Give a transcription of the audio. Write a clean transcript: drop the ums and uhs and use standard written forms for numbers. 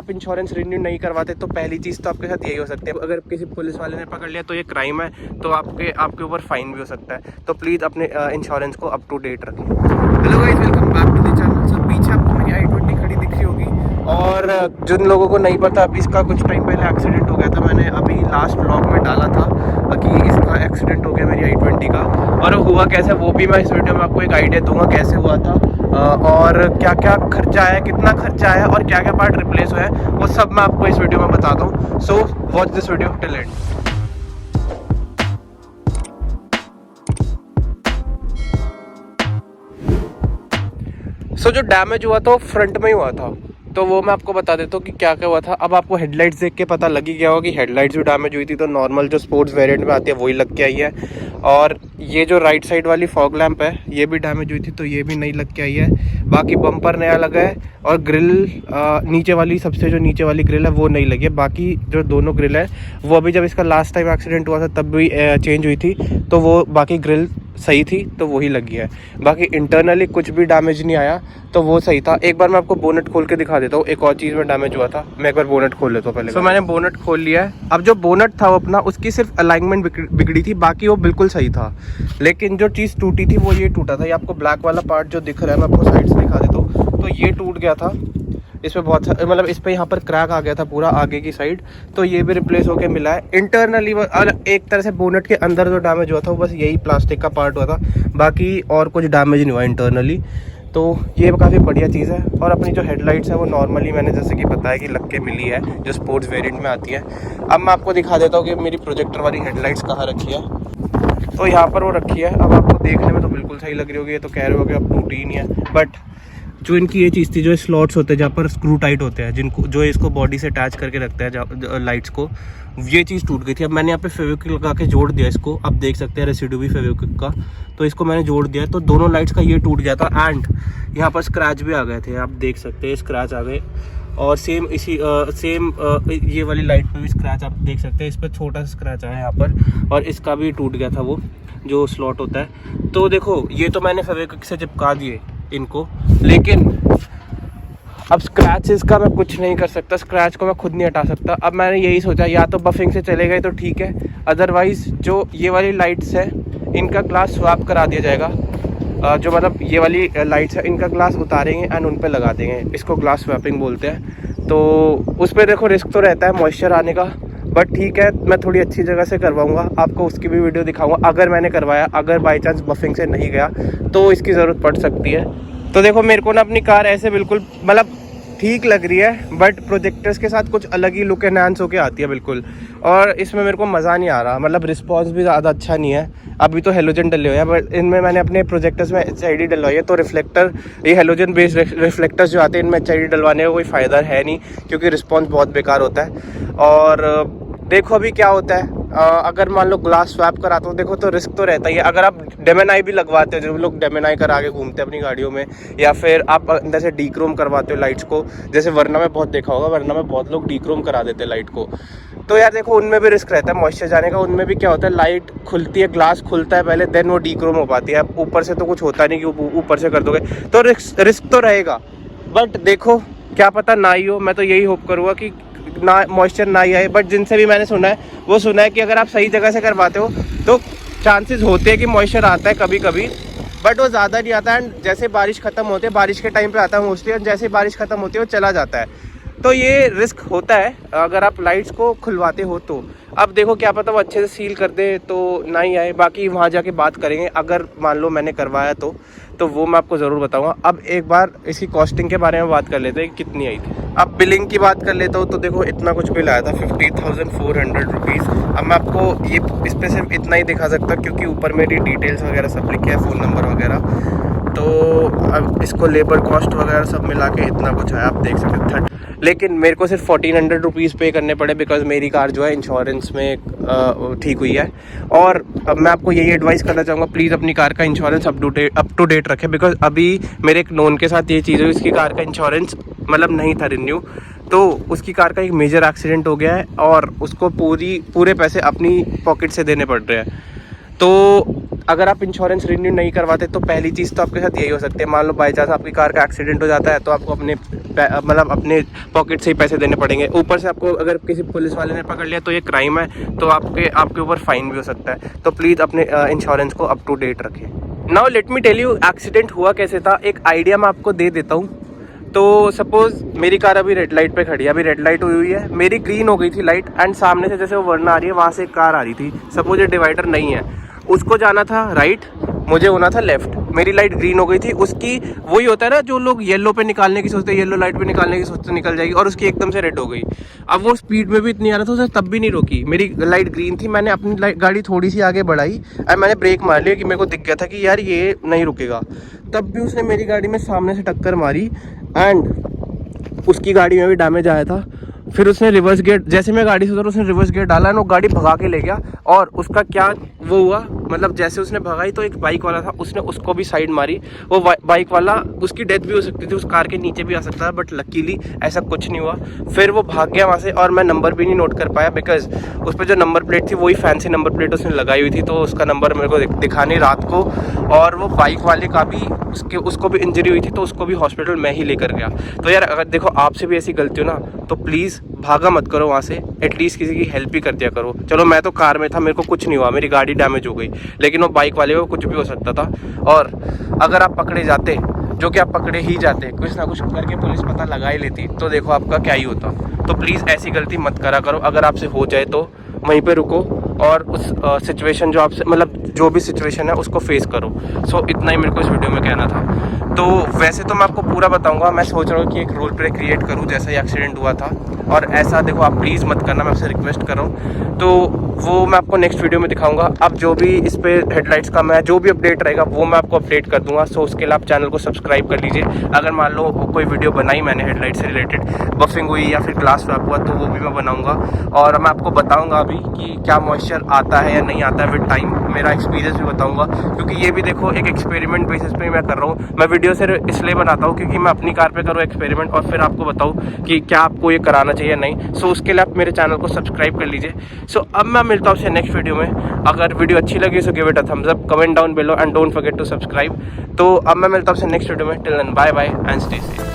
आप insurance renew नहीं करवाते तो पहली चीज़ तो आपके साथ यही हो सकती है, अगर किसी पुलिस वाले ने पकड़ लिया तो ये क्राइम है, तो आपके ऊपर फाइन भी हो सकता है। तो प्लीज़ अपने इंश्योरेंस को अप टू डेट रखें। Hello guys, welcome back to the channel. So पीछे आपको मेरी i20 खड़ी दिख रही होगी, और जिन लोगों को नहीं पता, अभी इसका कुछ टाइम पहले एक्सीडेंट हो गया था। मैंने अभी लास्ट व्लॉग में डाला था कि इसका एक्सीडेंट हो गया मेरी i20 का, और हुआ कैसे वो भी मैं इस वीडियो में आपको एक आइडिया दूंगा कैसे हुआ था, और क्या क्या खर्चा आया, कितना खर्चा आया, और क्या क्या पार्ट रिप्लेस हुआ है, वो सब मैं आपको इस वीडियो में बताता हूँ। So watch this video till end. So जो डैमेज हुआ था वो फ्रंट में ही हुआ था, तो वो मैं आपको बता देता हूँ कि क्या क्या हुआ था। अब आपको हेडलाइट्स देख के पता लग ही गया होगा कि हेडलाइट्स जो डैमेज हुई थी, तो नॉर्मल जो स्पोर्ट्स वेरिएंट में आती है वही लग के आई है। और ये जो राइट साइड वाली फॉग लैंप है ये भी डैमेज हुई थी, तो ये भी नहीं लग के आई है। बाकी बम्पर नया लगा है, और ग्रिल नीचे वाली, सबसे जो नीचे वाली ग्रिल है वो नहीं लगी है। बाकी जो दोनों ग्रिल है वो अभी जब इसका लास्ट टाइम एक्सीडेंट हुआ था तब भी चेंज हुई थी, तो वो बाकी ग्रिल सही थी तो वही लगी है। बाकी इंटरनली कुछ भी डैमेज नहीं आया, तो वो सही था। एक बार मैं आपको बोनेट खोल के दिखा देता हूँ, एक और चीज़ में डैमेज हुआ था। मैं एक बार बोनेट खोल लेता हूँ पहले। तो मैंने बोनेट खोल लिया है। अब जो बोनेट था वो अपना, उसकी सिर्फ अलाइनमेंट बिगड़ी थी, बाकी वो बिल्कुल सही था। लेकिन जो चीज़ टूटी थी वो ये टूटा था। ये आपको ब्लैक वाला पार्ट जो दिख रहा है, मैं आपको साइड से दिखा देता हूँ, तो ये टूट गया था। इसमें बहुत मतलब इस पे यहाँ पर क्रैक आ गया था पूरा आगे की साइड, तो ये भी रिप्लेस होके मिला है। इंटरनली एक तरह से बोनेट के अंदर जो डैमेज हुआ था वो बस यही प्लास्टिक का पार्ट हुआ था, बाकी और कुछ डैमेज नहीं हुआ इंटरनली। तो ये काफ़ी बढ़िया चीज़ है। और अपनी जो हेडलाइट्स है वो नॉर्मली मैंने जैसे कि बताया कि लग के मिली है, जो स्पोर्ट्स वेरिएंट में आती है। अब मैं आपको दिखा देता हूँ कि मेरी प्रोजेक्टर वाली हेडलाइट्स कहाँ रखी है। तो यहाँ पर वो रखी है। अब आपको देखने में तो बिल्कुल सही लग रही होगी, ये तो कह रहे हो कि अब टूटी ही नहीं है, बट जो इनकी ये चीज़ थी, जो स्लॉट्स होते हैं जहाँ पर स्क्रू टाइट होते हैं, जिनको जो इसको बॉडी से अटैच करके रखते हैं लाइट्स को, ये चीज़ टूट गई थी। अब मैंने यहाँ पे फेविक्विक लगा के जोड़ दिया इसको, अब देख सकते हैं रेसिड्यू भी फेविक्विक का, तो इसको मैंने जोड़ दिया, तो दोनों लाइट्स का ये टूट गया था। एंड यहाँ पर स्क्रैच भी आ गए थे, आप देख सकते हैं स्क्रैच आ गए। और सेम ये वाली लाइट पे भी स्क्रैच आप देख सकते हैं, इस पर छोटा सा स्क्रैच आया है यहाँ पर, और इसका भी टूट गया था वो जो स्लॉट होता है। तो देखो ये तो मैंने फेविक्विक से चिपका दिए इनको, लेकिन अब स्क्रैचेस का मैं कुछ नहीं कर सकता, स्क्रैच को मैं खुद नहीं हटा सकता। अब मैंने यही सोचा, या तो बफिंग से चले गए तो ठीक है, अदरवाइज़ जो ये वाली लाइट्स है इनका ग्लास स्वैप करा दिया जाएगा। जो मतलब ये वाली लाइट्स है इनका ग्लास उतारेंगे एंड उन पे लगा देंगे, इसको ग्लास स्वैपिंग बोलते हैं। तो उस पर देखो रिस्क तो रहता है मॉइस्चर आने का, बट ठीक है, मैं थोड़ी अच्छी जगह से करवाऊंगा, आपको उसकी भी वीडियो दिखाऊंगा अगर मैंने करवाया। अगर बाई चांस बफिंग से नहीं गया तो इसकी ज़रूरत पड़ सकती है। तो देखो मेरे को ना अपनी कार ऐसे बिल्कुल मतलब ठीक लग रही है, बट प्रोजेक्टर्स के साथ कुछ अलग ही लुक एनहांस होके आती है बिल्कुल, और इसमें मेरे को मज़ा नहीं आ रहा। मतलब रिस्पॉन्स भी ज़्यादा अच्छा नहीं है। अभी तो हेलोजन डले हुए हैं, बट इनमें मैंने अपने प्रोजेक्टर्स में HID डलवाई है, तो रिफ्लेक्टर, ये हेलोजन बेस्ड रिफ्लेक्टर्स जो आते हैं इनमें HID डलवाने का कोई फ़ायदा है नहीं, क्योंकि रिस्पॉन्स बहुत बेकार होता है। और देखो अभी क्या होता है, अगर मान लो ग्लास स्वैप कराता हूँ, देखो तो रिस्क तो रहता ही है। अगर आप डेमेनाई भी लगवाते हो, जो लोग डेमेनाई करा के घूमते हैं अपनी गाड़ियों में, या फिर आप अंदर से डीक्रोम करवाते हो लाइट्स को, जैसे वरना में बहुत देखा होगा, वरना में बहुत लोग डीक्रोम करा देते हैं लाइट को, तो यार देखो उनमें भी रिस्क रहता है मॉइस्चर जाने का। उनमें भी क्या होता है, लाइट खुलती है, ग्लास खुलता है पहले, देन वो डीक्रोम हो पाती है। ऊपर से तो कुछ होता नहीं कि ऊपर से कर दोगे, तो रिस्क तो रहेगा। बट देखो क्या पता ना ही हो, मैं तो यही होप करूँगा कि ना मॉइस्चर ना ही आए। बट जिनसे भी मैंने सुना है वो सुना है कि अगर आप सही जगह से करवाते हो तो चांसेस होते हैं कि मॉइस्चर आता है कभी कभी, बट वो ज़्यादा नहीं आता। एंड जैसे बारिश ख़त्म होती है, बारिश के टाइम पे आता है मोस्टली, और जैसे बारिश ख़त्म होती है वो चला जाता है। तो ये रिस्क होता है अगर आप लाइट्स को खुलवाते हो तो। अब देखो क्या पता वो अच्छे से सील कर दे तो ना ही आए, बाकी वहाँ जाके बात करेंगे। अगर मान लो मैंने करवाया तो वो मैं आपको ज़रूर बताऊंगा। अब एक बार इसकी कॉस्टिंग के बारे में बात कर लेते हैं, कितनी आई थी। अब बिलिंग की बात कर लेता हूँ, तो देखो इतना कुछ बिल आया था, 50,400 रुपीज़। अब मैं आपको ये इस पर सिर्फ इतना ही दिखा सकता क्योंकि ऊपर मेरी डिटेल्स वगैरह सब लिखे हैं, फ़ोन नंबर वगैरह, तो अब इसको लेबर कॉस्ट वगैरह सब मिला के इतना कुछ है, आप देख सकते हैं। लेकिन मेरे को सिर्फ 1400 रुपीज़ पे करने पड़े, बिकॉज मेरी कार जो है इंश्योरेंस में ठीक हुई है। और अब मैं आपको यही एडवाइस करना चाहूँगा, प्लीज़ अपनी कार का इंश्योरेंस अप टू डेट रखें, बिकॉज अभी मेरे एक नोन के साथ ये चीज़ है, इसकी कार का इंश्योरेंस मतलब नहीं था रिन्यू, तो उसकी कार का एक मेजर एक्सीडेंट हो गया है और उसको पूरे पैसे अपनी पॉकेट से देने पड़ रहे हैं। तो अगर आप इंश्योरेंस रिन्यू नहीं करवाते तो पहली चीज़ तो आपके साथ यही हो सकती है, मान लो बाई चांस आपकी कार का एक्सीडेंट हो जाता है तो आपको अपने मतलब अपने पॉकेट से ही पैसे देने पड़ेंगे। ऊपर से आपको अगर किसी पुलिस वाले ने पकड़ लिया तो ये क्राइम है, तो आपके ऊपर फाइन भी हो सकता है। तो प्लीज़ अपने इंश्योरेंस को अप टू डेट रखें। Now let me tell you accident हुआ कैसे था, एक आइडिया मैं आपको दे देता हूँ। तो सपोज़ मेरी कार अभी रेड लाइट पे खड़ी है, अभी रेड लाइट हुई है, मेरी ग्रीन हो गई थी लाइट, एंड सामने से जैसे वो वरना आ रही है वहाँ से एक कार आ रही थी। सपोज ये डिवाइडर नहीं है, उसको जाना था राइट, मुझे होना था लेफ्ट, मेरी लाइट ग्रीन हो गई थी, उसकी वही होता है ना जो लोग येलो पे निकालने की सोचते हैं, येलो लाइट पे निकालने की सोचते निकल जाएगी, और उसकी एकदम से रेड हो गई। अब वो स्पीड में भी इतनी आ रहा था, उसने तब भी नहीं रोकी, मेरी लाइट ग्रीन थी, मैंने अपनी गाड़ी थोड़ी सी आगे बढ़ाई और मैंने ब्रेक मार लिया कि मेरे को दिख गया था कि यार ये नहीं रुकेगा, तब भी उसने मेरी गाड़ी में सामने से टक्कर मारी एंड उसकी गाड़ी में भी डैमेज आया था। फिर उसने रिवर्स गियर, जैसे मैं गाड़ी से उतरा उसने रिवर्स गियर डाला, वो गाड़ी भगा के ले गया, और उसका क्या वो हुआ, मतलब जैसे उसने भगाई तो एक बाइक वाला था, उसने उसको भी साइड मारी। वो बाइक वाला, उसकी डेथ भी हो सकती थी, उस कार के नीचे भी आ सकता था, बट लकीली ऐसा कुछ नहीं हुआ। फिर वो भाग गया वहाँ से, और मैं नंबर भी नहीं नोट कर पाया बिकॉज उस पर जो नंबर प्लेट थी वही फैंसी नंबर प्लेट उसने लगाई हुई थी, तो उसका नंबर मेरे को दिखा नहीं रात को। और वो बाइक वाले का भी उसको भी इंजरी हुई थी, तो उसको भी हॉस्पिटल में ही लेकर गया। तो यार अगर देखो आपसे भी ऐसी गलती हो ना तो प्लीज़ भागा मत करो वहाँ से, एटलीस्ट किसी की हेल्प ही कर दिया करो। चलो मैं तो कार में था, मेरे को कुछ नहीं हुआ, मेरी गाड़ी डैमेज हो गई, लेकिन वो बाइक वाले को कुछ भी हो सकता था। और अगर आप पकड़े जाते, जो कि आप पकड़े ही जाते, कुछ ना कुछ करके पुलिस पता लगा ही लेती, तो देखो आपका क्या ही होता। तो प्लीज़ ऐसी गलती मत करा करो, अगर आपसे हो जाए तो वहीं पे रुको और उस सिचुएशन जो आपसे, मतलब जो भी सिचुएशन है उसको फेस करो। सो इतना ही मेरे को इस वीडियो में कहना था। तो वैसे तो मैं आपको पूरा बताऊंगा, मैं सोच रहा हूँ कि एक रोल प्ले क्रिएट करूँ जैसा ही एक्सीडेंट हुआ था, और ऐसा देखो आप प्लीज़ मत करना, मैं आपसे रिक्वेस्ट कर रहा हूँ। तो वो मैं आपको नेक्स्ट वीडियो में दिखाऊंगा। अब जो भी इस पे हेडलाइट्स का मैं जो भी अपडेट रहेगा वो मैं आपको अपडेट कर दूंगा। सो उसके लिए आप चैनल को सब्सक्राइब कर लीजिए। अगर मान लो कोई वीडियो बनाई मैंने हेडलाइट से रिलेटेड, बफिंग हुई या फिर ग्लास स्वैप हुआ, तो वो भी मैं बनाऊंगा, और मैं आपको बताऊंगा अभी कि क्या मॉइस्चर आता है या नहीं आता है विद टाइम, मेरा एक्सपीरियंस भी बताऊंगा। क्योंकि ये भी देखो एक एक्सपेरिमेंट बेसिस पे मैं कर रहा हूँ। मैं वीडियो से इसलिए बनाता हूँ क्योंकि मैं अपनी कार पे करूँ एक्सपेरिमेंट, और फिर आपको बताऊँ कि क्या आपको ये कराना चाहिए या नहीं। सो उसके लिए आप मेरे चैनल को सब्सक्राइब कर लीजिए। सो अब मैं मिलता हूँ आपसे नेक्स्ट वीडियो में। अगर वीडियो अच्छी लगी so give it a thumbs up, comment down below and don't forget to subscribe. तो अब मैं मिलता हूँ आपसे नेक्स्ट वीडियो में। Till then bye bye and stay safe.